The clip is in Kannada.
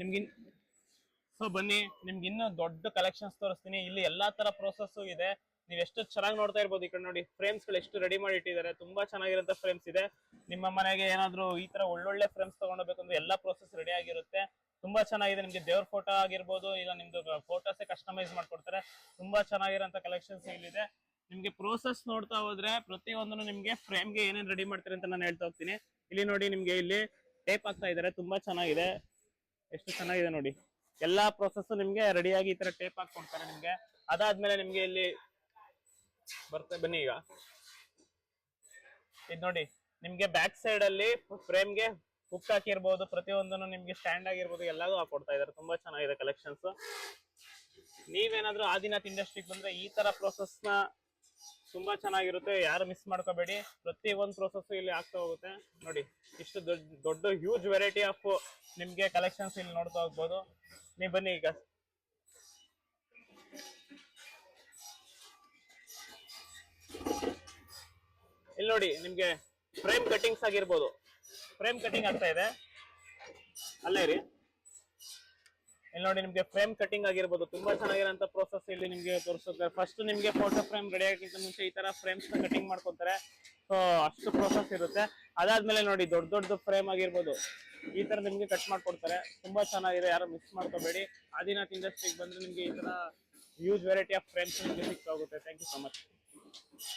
ನಿಮ್ಗೆ ಸೊ ಬನ್ನಿ ನಿಮ್ಗೆ ಇನ್ನು ದೊಡ್ಡ ಕಲೆಕ್ಷನ್ಸ್ ತೋರಿಸ್ತೀನಿ. ಇಲ್ಲಿ ಎಲ್ಲಾ ತರ ಪ್ರೋಸೆಸ್ ಇದೆ. ನೀವ್ ಎಷ್ಟು ಚೆನ್ನಾಗಿ ನೋಡ್ತಾ ಇರ್ಬೋದು. ಈ ಕಡೆ ನೋಡಿ ಫ್ರೇಮ್ಸ್ ಗಳು ಎಷ್ಟು ರೆಡಿ ಮಾಡಿ ಇಟ್ಟಿದ್ದಾರೆ. ತುಂಬಾ ಚೆನ್ನಾಗಿರೋ ಫ್ರೇಮ್ಸ್ ಇದೆ. ನಿಮ್ಮ ಮನೆಗೆ ಏನಾದ್ರು ಈ ತರ ಒಳ್ಳೊಳ್ಳೆ ಫ್ರೇಮ್ಸ್ ತಗೊಂಡ್ಬೇಕಂದ್ರೆ ಎಲ್ಲಾ ಪ್ರೋಸೆಸ್ ರೆಡಿ ಆಗಿರುತ್ತೆ. ತುಂಬಾ ಚೆನ್ನಾಗಿದೆ. ನಿಮ್ಗೆ ದೇವ್ರ ಫೋಟೋ ಆಗಿರ್ಬೋದು, ಇಲ್ಲ ನಿಮ್ದು ಫೋಟೋಸೇ ಕಸ್ಟಮೈಸ್ ಮಾಡ್ಕೊಡ್ತಾರೆ. ತುಂಬಾ ಚೆನ್ನಾಗಿರೋಂಥ ಕಲೆಕ್ಷನ್ಸ್ ಇಲ್ಲಿದೆ. ನಿಮ್ಗೆ ಪ್ರೋಸೆಸ್ ನೋಡ್ತಾ ಹೋದ್ರೆ ಪ್ರತಿಯೊಂದನ್ನು ನಿಮ್ಗೆ ಫ್ರೇಮ್ಗೆ ಏನೇನ್ ರೆಡಿ ಮಾಡ್ತಾರೆ ಅಂತ ನಾನು ಹೇಳ್ತಾ ಹೋಗ್ತೀನಿ. ಇಲ್ಲಿ ನೋಡಿ ನಿಮ್ಗೆ ಇಲ್ಲಿ ಟೇಪ್ ಹಾಕ್ತಾ ಇದಾರೆ. ತುಂಬಾ ಚೆನ್ನಾಗಿದೆ. ಎಷ್ಟು ಚೆನ್ನಾಗಿದೆ ನೋಡಿ. ಎಲ್ಲಾ ಪ್ರೋಸೆಸ್ ನಿಮ್ಗೆ ರೆಡಿಯಾಗಿ ಈ ತರ ಟೇಪ್ ಹಾಕೊಡ್ತಾರೆ ನಿಮ್ಗೆ. ಅದಾದ್ಮೇಲೆ ನಿಮ್ಗೆ ಇಲ್ಲಿ ಬನ್ನಿ ಈಗ ಇದು ನೋಡಿ. ನಿಮ್ಗೆ ಬ್ಯಾಕ್ ಸೈಡ್ ಅಲ್ಲಿ ಫ್ರೇಮ್ಗೆ ಹುಕ್ ಹಾಕಿರ್ಬೋದು. ಪ್ರತಿಯೊಂದನ್ನು ನಿಮ್ಗೆ ಸ್ಟ್ಯಾಂಡ್ ಆಗಿರ್ಬೋದು ಎಲ್ಲಾನು ಹಾಕೊಡ್ತಾ ಇದಾರೆ. ತುಂಬಾ ಚೆನ್ನಾಗಿದೆ ಕಲೆಕ್ಷನ್ಸ್. ನೀವೇನಾದ್ರೂ ಆದಿನಾಥ್ ಇಂಡಸ್ಟ್ರಿಗೆ ಬಂದ್ರೆ ಈ ತರ ಪ್ರೋಸೆಸ್ ನ ತುಂಬಾ ಚೆನ್ನಾಗಿರುತ್ತೆ. ಯಾರು ಮಿಸ್ ಮಾಡ್ಕೋಬೇಡಿ. ಪ್ರತಿ ಒಂದು ಪ್ರೋಸೆಸ್ ಇಲ್ಲಿ ಆಗ್ತಾ ಹೋಗುತ್ತೆ ನೋಡಿ. ಇಷ್ಟು ದೊಡ್ಡ ಹ್ಯೂಜ್ ವೆರೈಟಿ ಆಫ್ ನಿಮ್ಗೆ ಕಲೆಕ್ಷನ್ಸ್ ಇಲ್ಲಿ ನೋಡ್ತಾ ಹೋಗ್ಬೋದು. ನೀವು ಬನ್ನಿ ಈಗ. ಇಲ್ಲಿ ನೋಡಿ ನಿಮ್ಗೆ ಫ್ರೇಮ್ ಕಟಿಂಗ್ಸ್ ಆಗಿರ್ಬೋದು. ಫ್ರೇಮ್ ಕಟಿಂಗ್ ಆಗ್ತಾ ಇದೆ. ಅಲ್ಲೇ ರೀ. ಇಲ್ಲಿ ನೋಡಿ ನಿಮ್ಗೆ ಫ್ರೇಮ್ ಕಟಿಂಗ್ ಆಗಿರ್ಬೋದು. ತುಂಬಾ ಚೆನ್ನಾಗಿರೋಂಥ ಪ್ರೋಸೆಸ್ ಇಲ್ಲಿ ನಿಮ್ಗೆ ತೋರಿಸುತ್ತೆ. ಫಸ್ಟ್ ನಿಮ್ಗೆ ಫೋಟೋ ಫ್ರೇಮ್ ರೆಡಿ ಆಗಿಂತ ಮುಂಚೆ ಈ ತರ ಫ್ರೇಮ್ಸ್ ನ ಕಟಿಂಗ್ ಮಾಡ್ಕೊತಾರೆ. ಸೊ ಅಷ್ಟು ಪ್ರೋಸೆಸ್ ಇರುತ್ತೆ. ಅದಾದ್ಮೇಲೆ ನೋಡಿ ದೊಡ್ಡ ಫ್ರೇಮ್ ಆಗಿರ್ಬೋದು ಈ ತರ ನಿಮ್ಗೆ ಕಟ್ ಮಾಡ್ಕೊಡ್ತಾರೆ. ತುಂಬಾ ಚೆನ್ನಾಗಿದೆ. ಯಾರು ಮಿಸ್ ಮಾಡ್ಕೋಬೇಡಿ. ಆದಿನಾಥ್ ಇಂಡಸ್ಟ್ರಿಗೆ ಬಂದ್ರೆ ನಿಮ್ಗೆ ಈ ತರ ಹ್ಯೂಜ್ ವೆರೈಟಿ ಆಫ್ ಫ್ರೇಮ್ಸ್ ನಿಮ್ಗೆ ಸಿಗ್ತಾ ಹೋಗುತ್ತೆ. Thank you so much.